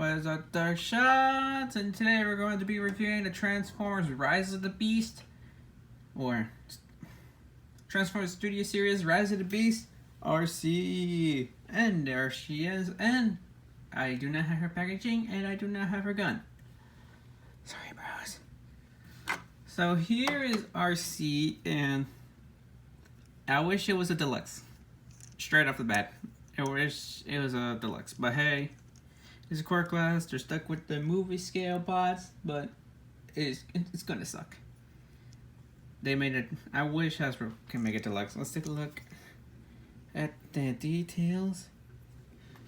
What is up, Dark Shots? And today we're going to be reviewing the Transformers Rise of the Beast, or Transformers Studio Series Rise of the Beast, arcee. And there she is, and I do not have her packaging, and I do not have her gun. Sorry, bros. So here is arcee, and I wish it was a deluxe. Straight off the bat. I wish it was a deluxe, but hey. It's a core class. They're stuck with the movie scale bots, but it's gonna suck. They made it. I wish Hasbro can make it deluxe. Let's take a look at the details.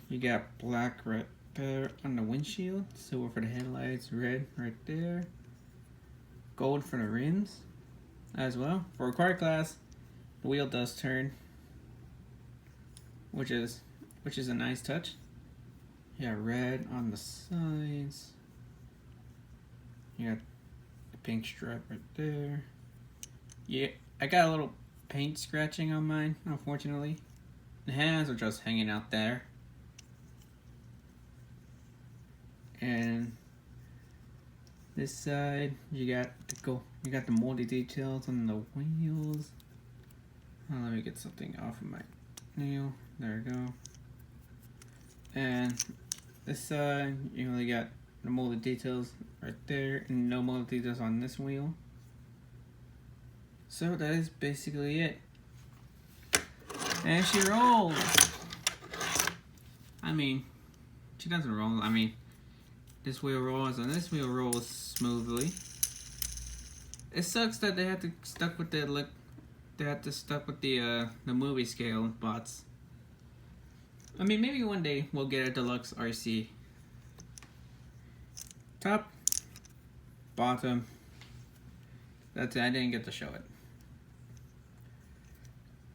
You got black right there on the windshield, silver for the headlights, red right there, gold for the rims as well. For a car class, the wheel does turn, which is a nice touch. Yeah, red on the sides. You got the pink stripe right there. Yeah, I got a little paint scratching on mine, unfortunately. The hands are just hanging out there. And this side, you got the moldy details on the wheels. Oh, let me get something off of my nail. There we go. And this side, you only got the molded details right there, and no molded details on this wheel. So that is basically it. And she rolls. I mean, she doesn't roll. I mean, this wheel rolls and this wheel rolls smoothly. It sucks that they had to stuck with the movie scale bots. I mean, maybe one day we'll get a deluxe arcee. Top, bottom. That's it. I didn't get to show it.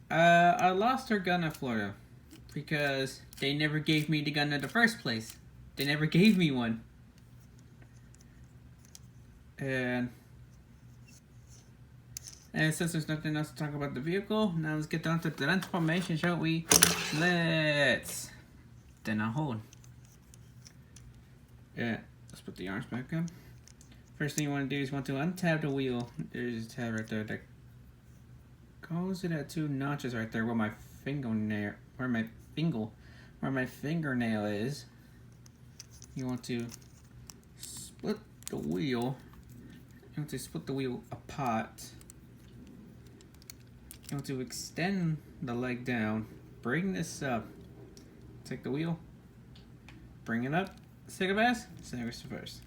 I lost her gun at Florida because they never gave me the gun in the first place. They never gave me one. And since there's nothing else to talk about the vehicle, now let's get down to the transformation, shall we? Let's. Then I'll hold. Yeah, let's put the arms back up. First thing you want to do is want to untab the wheel. There's a tab right there that goes to that 2 notches right there where my fingernail, where my fingernail is. You want to split the wheel. You want to split the wheel apart. You want to extend the leg down, bring this up, take the wheel, bring it up, second pass, second reverse.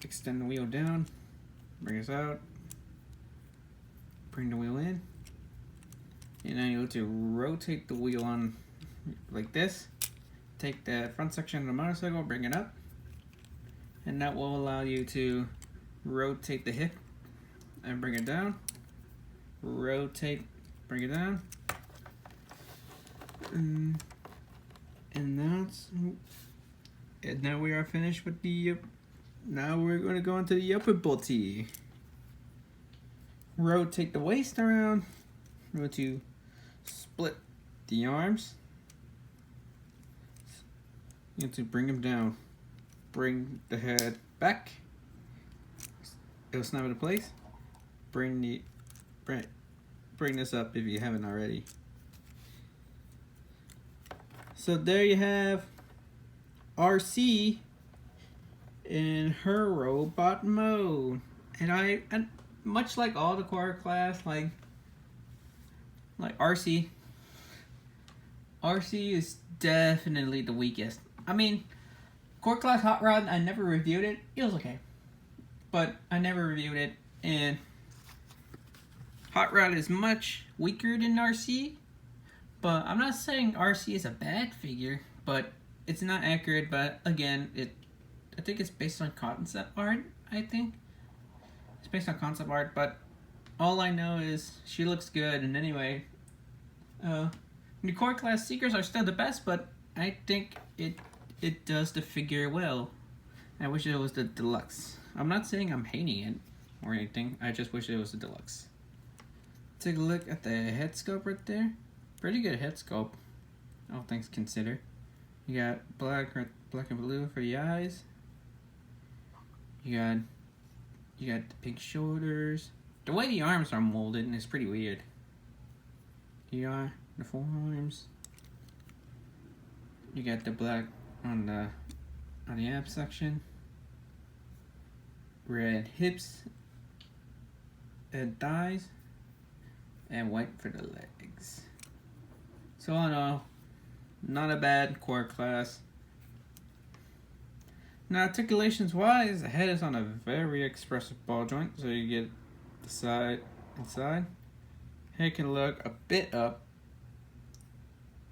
Extend the wheel down, bring us out, bring the wheel in, and then you want to rotate the wheel on like this. Take the front section of the motorcycle, bring it up, and that will allow you to rotate the hip and bring it down. Rotate, bring it down, and now we are finished with the. Now we're going to go into the upper body. Rotate the waist around. We're going to split the arms. You have to bring them down. Bring the head back. It'll snap into place. Bring this up if you haven't already. So there you have arcee in her robot mode, and much like all the core class, like arcee is definitely the weakest. I mean, core class Hot Rod, I never reviewed it. It was okay, but I never reviewed it, and Hot Rod is much weaker than arcee, but I'm not saying arcee is a bad figure, but it's not accurate. But again, I think it's based on concept art. I think it's based on concept art, but all I know is she looks good. And anyway, the core class Seekers are still the best, but I think it does the figure well. I wish it was the deluxe. I'm not saying I'm hating it or anything. I just wish it was the deluxe. Take a look at the head sculpt right there. Pretty good head sculpt, all things considered. You got black and blue for the eyes. You got the pink shoulders. The way the arms are molded is pretty weird. Here are the forearms. You got the black on the ab section. Red hips and thighs, and white for the legs. So all in all, not a bad core class. Now articulations wise, the head is on a very expressive ball joint, so you get the side and side. Head can look a bit up,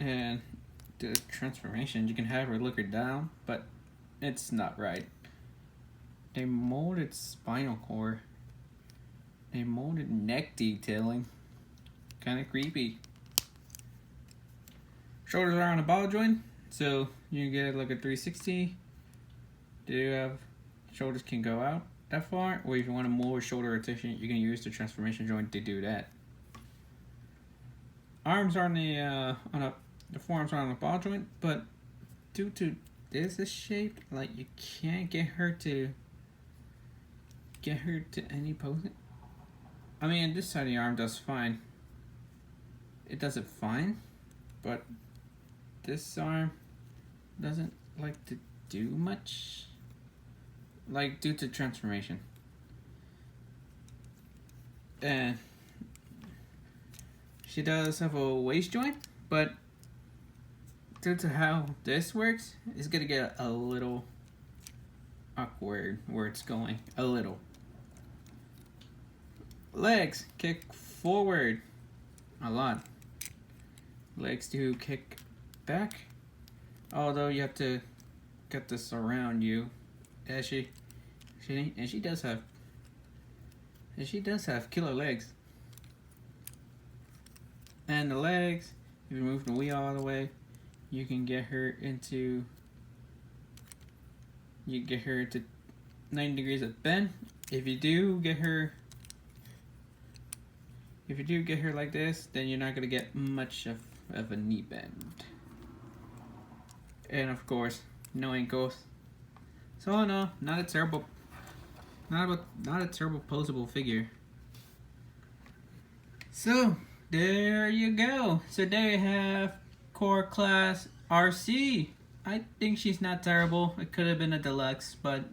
and the transformation, you can have her look her down, but it's not right. A molded spinal cord, a molded neck detailing, kind of creepy. Shoulders are on a ball joint, so you get like a 360. Do you have shoulders can go out that far, or if you want a more shoulder rotation, you can use the transformation joint to do that. Arms are on the forearms are on the ball joint, but due to this is shaped, like you can't get her to any pose. I mean, this side of the arm does fine. It does it fine, but this arm doesn't like to do much, like due to transformation. And she does have a waist joint, but due to how this works, it's gonna get a little awkward where it's going, a little. Legs kick forward a lot. Legs do kick back, although you have to get this around you. And she does have killer legs. And the legs, if you move the wheel all the way, you can get her into 90 degrees of bend. If you do get her like this, then you're not gonna get much of a knee bend. And of course, no ankles. So no, not a terrible posable figure. So there you go. So there you have core class arcee. I think she's not terrible. It could have been a deluxe, but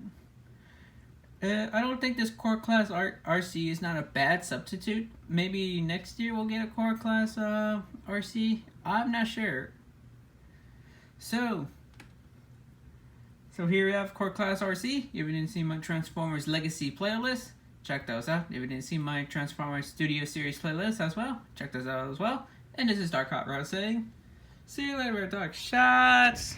I don't think this core class arcee is not a bad substitute. Maybe next year we'll get a core class arcee. I'm not sure. So here we have core class arcee. If you didn't see my Transformers Legacy playlist, check those out. If you didn't see my Transformers Studio Series playlist as well, check those out as well. And this is Dark Hot Rod saying, see you later, Dark Shots!